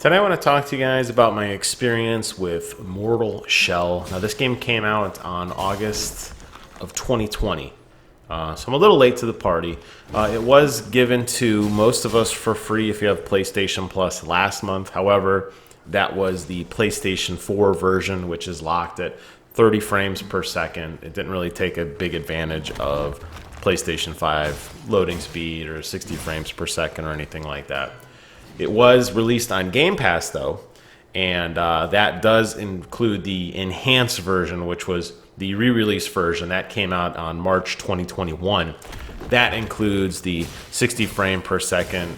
Today I want to talk to you guys about my experience with Mortal Shell. Now this game came out on August of 2020, so I'm a little late to the party. It was given to most of us for free if you have PlayStation Plus last month. However, that was the PlayStation 4 version, which is locked at 30 frames per second. It didn't really take a big advantage of PlayStation 5 loading speed or 60 frames per second or anything like that. It was released on Game Pass, though, and that does include the enhanced version, which was the re-release version. That came out on March 2021. That includes the 60 frame per second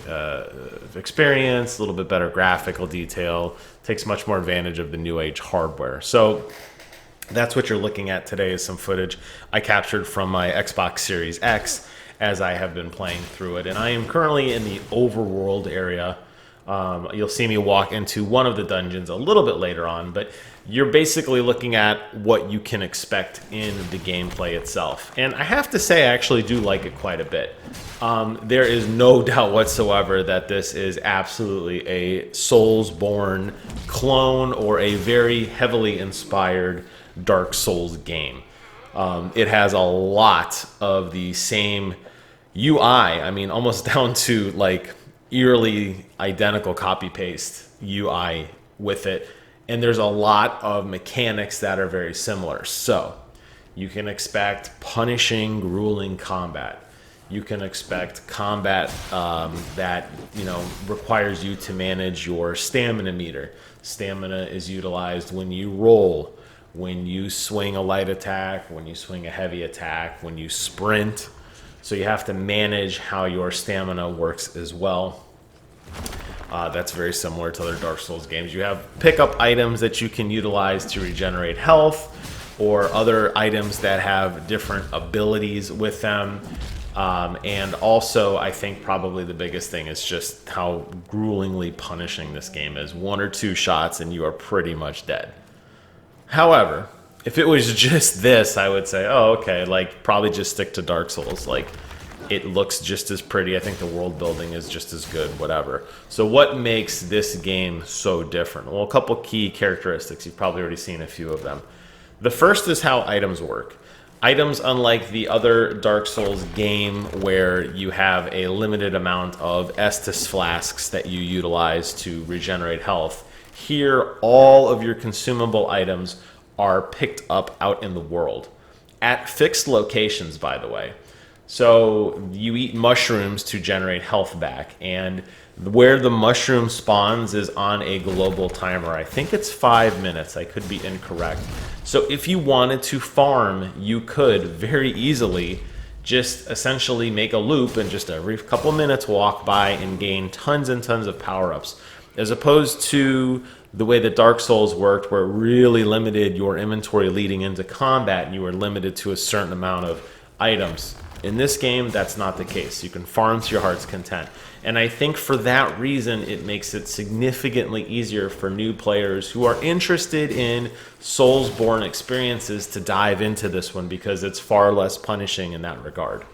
experience, a little bit better graphical detail, takes much more advantage of the new age hardware. So that's what you're looking at today is some footage I captured from my Xbox Series X as I have been playing through it. And I am currently in the overworld area. You'll see me walk into one of the dungeons a little bit later on, but you're basically looking at what you can expect in the gameplay itself. And I have to say, I actually do like it quite a bit. There is no doubt whatsoever that this is absolutely a Soulsborne clone or a very heavily inspired Dark Souls game. It has a lot of the same UI, I mean, almost down to like eerily identical copy-paste UI with it. And there's a lot of mechanics that are very similar. So you can expect punishing, grueling combat. You can expect combat that requires you to manage your stamina meter. Stamina is utilized when you roll, when you swing a light attack, when you swing a heavy attack, when you sprint. So you have to manage how your stamina works as well. That's very similar to other Dark Souls games. You have pickup items that you can utilize to regenerate health, or other items that have different abilities with them. And also, I think probably the biggest thing is just how gruelingly punishing this game is. 1 or 2 shots and you are pretty much dead. However, if it was just this, I would say, oh, okay, like probably just stick to Dark Souls. Like, it looks just as pretty. I think the world building is just as good, whatever. So what makes this game so different? Well, a couple key characteristics. You've probably already seen a few of them. The first is how items work. Items, unlike the other Dark Souls game where you have a limited amount of Estus flasks that you utilize to regenerate health, here all of your consumable items are picked up out in the world at fixed locations, by the way. So you eat mushrooms to generate health back, and where the mushroom spawns is on a global timer. I think it's 5 minutes. I could be incorrect. So if you wanted to farm, you could very easily just essentially make a loop and just every couple minutes walk by and gain tons and tons of power-ups, as opposed to the way that Dark Souls worked, where it really limited your inventory leading into combat and you were limited to a certain amount of items. In this game, that's not the case. You can farm to your heart's content. And I think for that reason, it makes it significantly easier for new players who are interested in Soulsborne experiences to dive into this one, because it's far less punishing in that regard.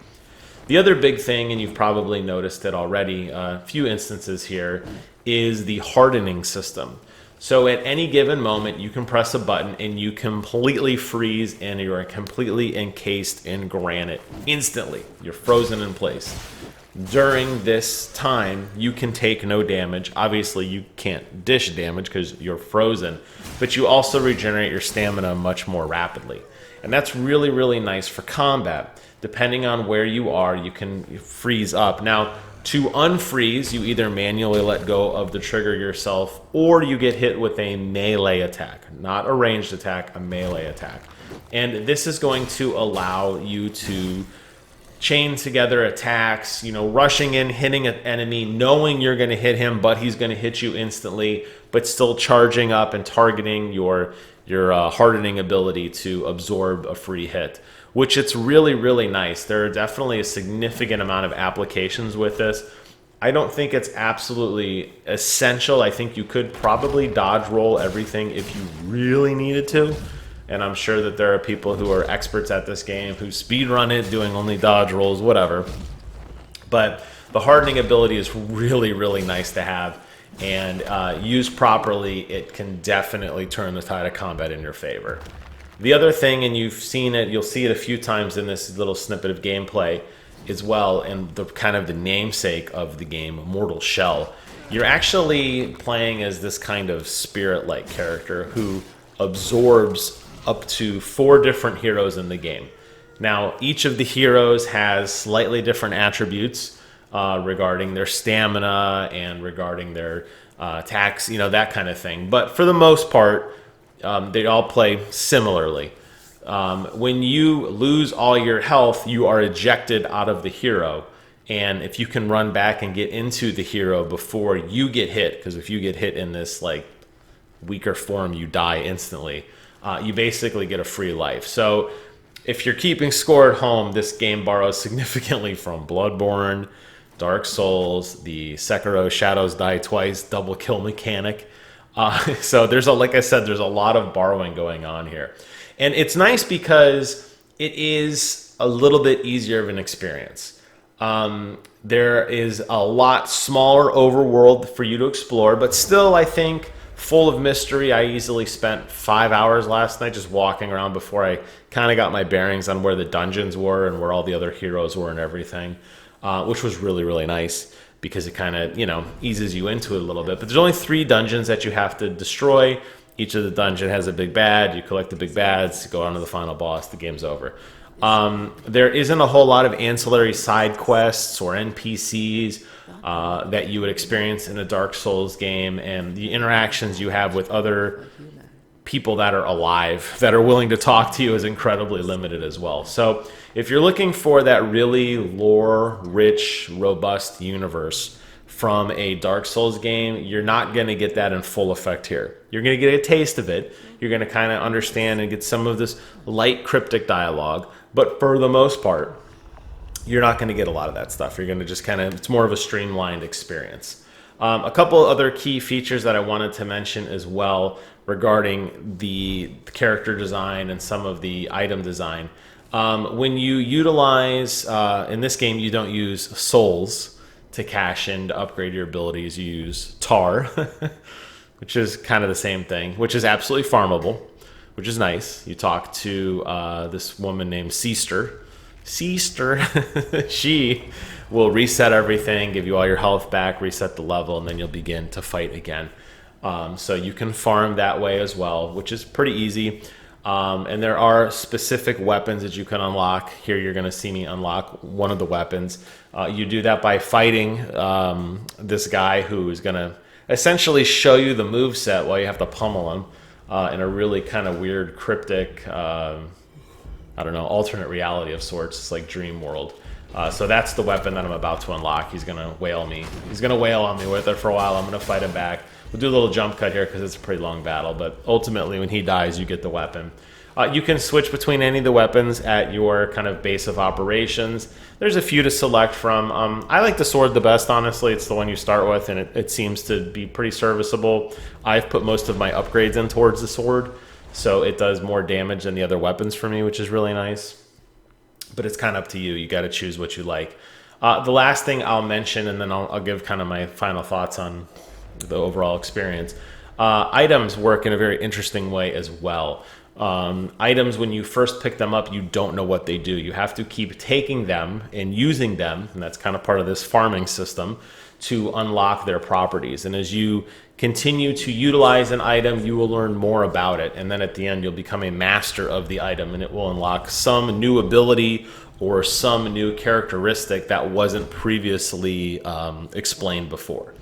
The other big thing, and you've probably noticed it already, a few instances here, is the hardening system. So at any given moment, you can press a button and you completely freeze, and you are completely encased in granite instantly. You're frozen in place. During this time, you can take no damage. Obviously, you can't dish damage because you're frozen, but you also regenerate your stamina much more rapidly. And that's really, really nice for combat. Depending on where you are, you can freeze up. Now, to unfreeze, you either manually let go of the trigger yourself, or you get hit with a melee attack. Not a ranged attack, a melee attack. And this is going to allow you to chain together attacks, rushing in, hitting an enemy, knowing you're going to hit him, but he's going to hit you instantly, but still charging up and targeting your hardening ability to absorb a free hit, which it's really, really nice. There are definitely a significant amount of applications with this. I don't think it's absolutely essential. I think you could probably dodge roll everything if you really needed to. And I'm sure that there are people who are experts at this game who speedrun it, doing only dodge rolls, whatever. But the hardening ability is really, really nice to have. and used properly, it can definitely turn the tide of combat in your favor. The other thing, and you've seen it, you'll see it a few times in this little snippet of gameplay as well, and the kind of the namesake of the game, Mortal Shell. You're actually playing as this kind of spirit-like character who absorbs up to 4 different heroes in the game. Now, each of the heroes has slightly different attributes regarding their stamina and regarding their attacks, that kind of thing. But for the most part, they all play similarly. When you lose all your health, you are ejected out of the hero. And if you can run back and get into the hero before you get hit, because if you get hit in this weaker form, you die instantly, you basically get a free life. So if you're keeping score at home, this game borrows significantly from Bloodborne, Dark Souls, the Sekiro Shadows Die Twice double kill mechanic. So like I said, there's a lot of borrowing going on here. And it's nice because it is a little bit easier of an experience. There is a lot smaller overworld for you to explore, but still, I think, full of mystery. I easily spent 5 hours last night just walking around before I kind of got my bearings on where the dungeons were and where all the other heroes were and everything, which was really, really nice because it kind of, eases you into it a little bit. But there's only 3 dungeons that you have to destroy. Each of the dungeon has a big bad. You collect the big bads, go on to the final boss, the game's over. There isn't a whole lot of ancillary side quests or NPCs that you would experience in a Dark Souls game, and the interactions you have with other people that are alive, that are willing to talk to you, is incredibly limited as well. So if you're looking for that really lore-rich, robust universe from a Dark Souls game, you're not going to get that in full effect here. You're going to get a taste of it. You're going to kind of understand and get some of this light cryptic dialogue, but for the most part, you're not going to get a lot of that stuff. You're going to just it's more of a streamlined experience. A couple other key features that I wanted to mention as well regarding the character design and some of the item design. When you utilize, in this game, you don't use souls to cash in to upgrade your abilities. You use tar, which is kind of the same thing, which is absolutely farmable, which is nice. You talk to this woman named Sister. She will reset everything, give you all your health back, reset the level, and then you'll begin to fight again. So you can farm that way as well, which is pretty easy. And there are specific weapons that you can unlock. Here you're going to see me unlock one of the weapons. You do that by fighting this guy who is going to essentially show you the moveset while you have to pummel him in a really kind of weird, cryptic, alternate reality of sorts. It's like Dream World. So that's the weapon that I'm about to unlock. He's going to whale me. He's going to whale on me with it for a while. I'm going to fight him back. We'll do a little jump cut here because it's a pretty long battle, but ultimately when he dies, you get the weapon. You can switch between any of the weapons at your kind of base of operations. There's a few to select from. I like the sword the best, honestly. It's the one you start with, and it seems to be pretty serviceable. I've put most of my upgrades in towards the sword, so it does more damage than the other weapons for me, which is really nice. But it's kind of up to you. You got to choose what you like. The last thing I'll mention, and then I'll give kind of my final thoughts on the overall experience. Items work in a very interesting way as well. Items, when you first pick them up, you don't know what they do. You have to keep taking them and using them, and that's kind of part of this farming system, to unlock their properties. And as you continue to utilize an item, you will learn more about it. And then at the end, you'll become a master of the item, and it will unlock some new ability or some new characteristic that wasn't previously explained before,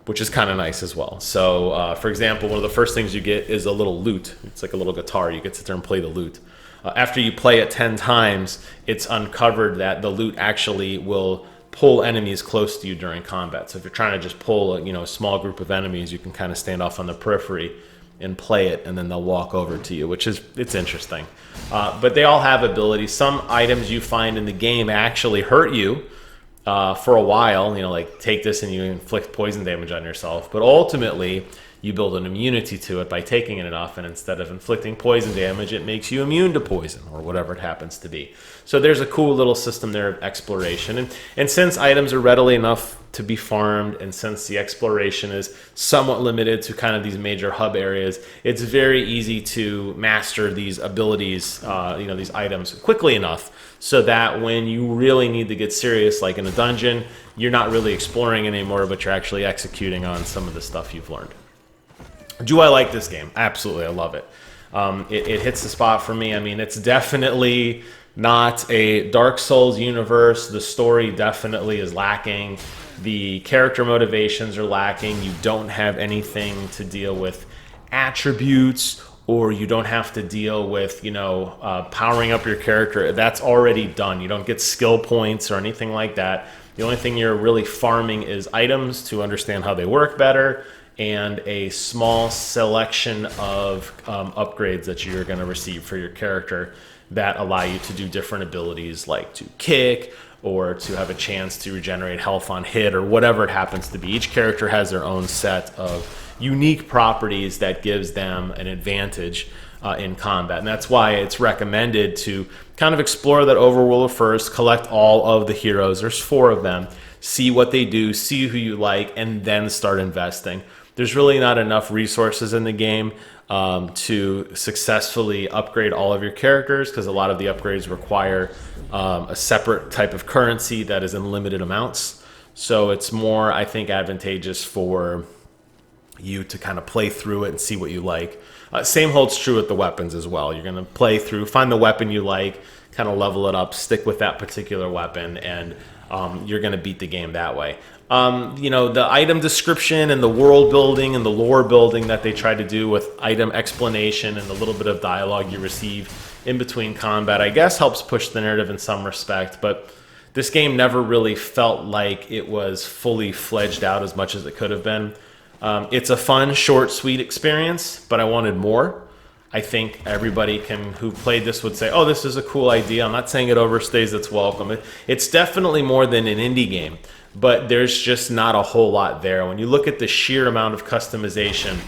which is kind of nice as well. So, for example, one of the first things you get is a little lute. It's like a little guitar. You get to sit there and play the lute. After you play it 10 times, it's uncovered that the lute actually will pull enemies close to you during combat. So if you're trying to just pull a small group of enemies, you can kind of stand off on the periphery and play it, and then they'll walk over to you, it's interesting. But they all have abilities. Some items you find in the game actually hurt you for a while, like take this and you inflict poison damage on yourself. But ultimately, you build an immunity to it by taking it enough, and instead of inflicting poison damage, it makes you immune to poison or whatever it happens to be. So there's a cool little system there of exploration. And since items are readily enough to be farmed, and since the exploration is somewhat limited to kind of these major hub areas, it's very easy to master these abilities, these items quickly enough so that when you really need to get serious, like in a dungeon, you're not really exploring anymore, but you're actually executing on some of the stuff you've learned. Do I like this game? Absolutely, I love it. It hits the spot for me. I mean, it's definitely not a Dark Souls universe. The story definitely is lacking. The character motivations are lacking. You don't have anything to deal with attributes, or you don't have to deal with, powering up your character. That's already done. You don't get skill points or anything like that. The only thing you're really farming is items to understand how they work better, and a small selection of upgrades that you're going to receive for your character that allow you to do different abilities, like to kick or to have a chance to regenerate health on hit or whatever it happens to be. Each character has their own set of unique properties that gives them an advantage in combat. And that's why it's recommended to kind of explore that overworld first, collect all of the heroes. There's 4 of them. See what they do, see who you like, and then start investing. There's really not enough resources in the game to successfully upgrade all of your characters, because a lot of the upgrades require a separate type of currency that is in limited amounts. So it's more, I think, advantageous for you to kind of play through it and see what you like. Same holds true with the weapons as well. You're going to play through, find the weapon you like, kind of level it up, stick with that particular weapon, and you're going to beat the game that way. The item description and the world building and the lore building that they try to do with item explanation and the little bit of dialogue you receive in between combat, I guess, helps push the narrative in some respect. But this game never really felt like it was fully fledged out as much as it could have been. It's a fun, short, sweet experience, but I wanted more. I think everybody who played this would say, oh, this is a cool idea. I'm not saying it overstays its welcome. It's definitely more than an indie game, but there's just not a whole lot there. When you look at the sheer amount of customization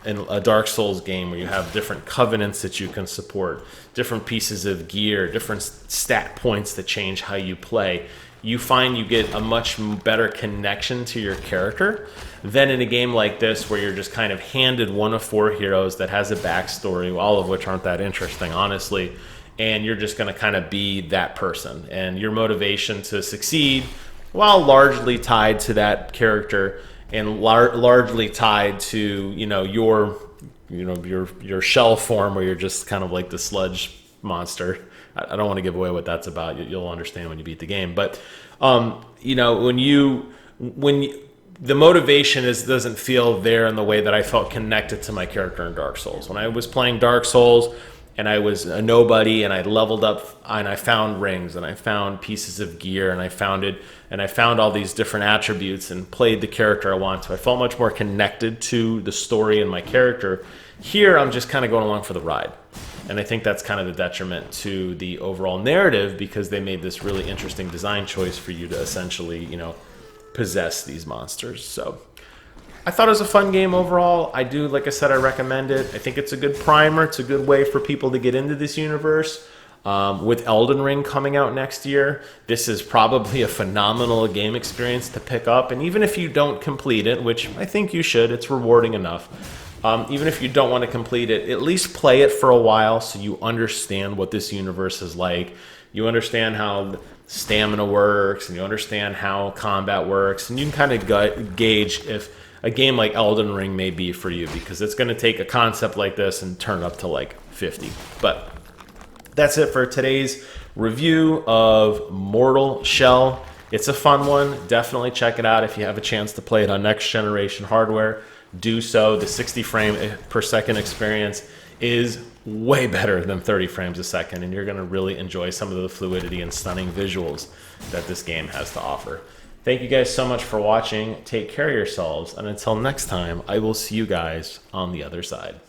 in a Dark Souls game, where you have different covenants that you can support, different pieces of gear, different stat points that change how you play, you find you get a much better connection to your character than in a game like this, where you're just kind of handed one of 4 heroes that has a backstory, all of which aren't that interesting, honestly, and you're just going to kind of be that person. And your motivation to succeed, while largely tied to that character and largely tied to your shell form, where you're just kind of like the sludge monster. I don't want to give away what that's about. You'll understand when you beat the game. But the motivation doesn't feel there in the way that I felt connected to my character in Dark Souls. When I was playing Dark Souls and I was a nobody and I leveled up and I found rings and I found pieces of gear and I found all these different attributes and played the character I want to, I felt much more connected to the story and my character. Here, I'm just kind of going along for the ride. And I think that's kind of the detriment to the overall narrative, because they made this really interesting design choice for you to essentially, possess these monsters. So I thought it was a fun game overall. Like I said, I recommend it. I think it's a good primer. It's a good way for people to get into this universe. With Elden Ring coming out next year, this is probably a phenomenal game experience to pick up. And even if you don't complete it, which I think you should, it's rewarding enough. Even if you don't want to complete it, at least play it for a while so you understand what this universe is like. You understand how stamina works, and you understand how combat works, and you can kind of gauge if a game like Elden Ring may be for you, because it's going to take a concept like this and turn it up to like 50. But that's it for today's review of Mortal Shell. It's a fun one. Definitely check it out if you have a chance to play it on next generation hardware. Do so. The 60 frame per second experience is way better than 30 frames a second, and you're going to really enjoy some of the fluidity and stunning visuals that this game has to offer. Thank you guys so much for watching. Take care of yourselves, and until next time, I will see you guys on the other side.